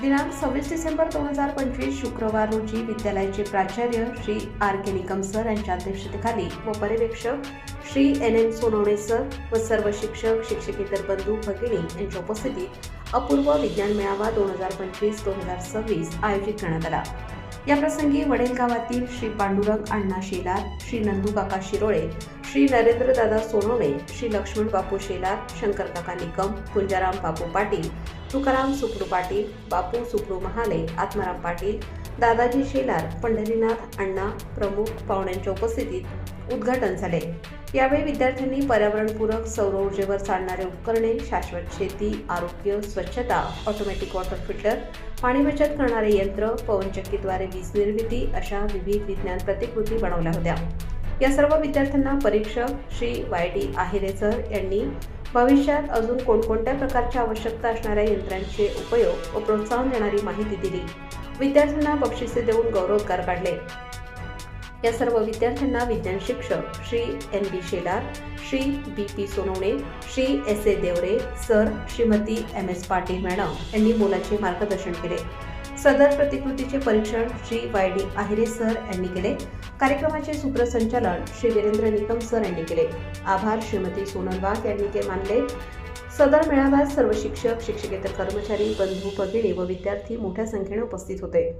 दिनांक 26 डिसेंबर 2025 शुक्रवार रोजी विद्यालयाचे प्राचार्य श्री आर के निकम सर यांच्या अध्यक्षतेखाली व पर्यवेक्षक श्री NN सोनवणे सर व सर्व शिक्षक शिक्षकेतर बंधू भगिनी यांच्या उपस्थितीत अपूर्व विज्ञान मेळावा 2025-2026 आयोजित करण्यात आला। या प्रसंगी वडेल गावातील श्री पांडुरंग अण्णा शेलार, श्री नंदू काका शिरोळे, श्री नरेंद्र दादा सोनवणे, श्री लक्ष्मण बापू शेलार, शंकर काका निकम, कुंजाराम बापू पाटील, तुकाराम सुपरू पाटील, बापू सुपरू महाले, आत्माराम पाटील, दादाजी शेलार, पंढरीनाथ अण्णा प्रमुख पाहुण्यांच्या उपस्थितीत उद्घाटन झाले। यावेळी विद्यार्थ्यांनी पर्यावरणपूरक सौर ऊर्जेवर चालणारे उपकरणे, शाश्वत शेती, आरोग्य, स्वच्छता, ऑटोमॅटिक वॉटर फिल्टर, पाणी बचत करणारे यंत्र, पवनचक्कीद्वारे वीज निर्मिती अशा विविध विज्ञान प्रतिकृती बनवल्या होत्या। या सर्व विद्यार्थ्यांना परीक्षक श्री YD आहिरे सर यांनी भविष्यात अजून कोणकोणत्या प्रकारच्या आवश्यकता असणाऱ्या यंत्रांचे उपयोग व प्रोत्साहन देणारी माहिती दिली। विद्यार्थ्यांना बक्षिसे देऊन गौरवोद्गार काढले। या सर्व विद्यार्थ्यांना विज्ञान शिक्षक Shri NB Shelar, Shri BP Sonawane, Shri SA Devare sir, Shrimati MS Patil madam यांनी मोलाचे मार्गदर्शन केले। सदर प्रतिकृतीचे परीक्षण श्री YD आहिरे सर यांनी केले। कार्यक्रमाचे सूत्रसंचालन श्री वीरेंद्र निकम सर यांनी केले। आभार श्रीमती सोनल वाघ यांनी मानले। सदर मेळाव्यात सर्व शिक्षक शिक्षकेतर कर्मचारी बंधू भगिनी व विद्यार्थी मोठ्या संख्येने उपस्थित होते।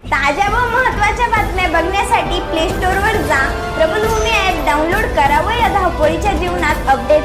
ताज्या व महत्त्वाच्या बातम्या बघण्यासाठी प्ले स्टोअरवर जा, प्रबलभूमी ॲप डाउनलोड करा व या धावपळीच्या जीवनात अपडेट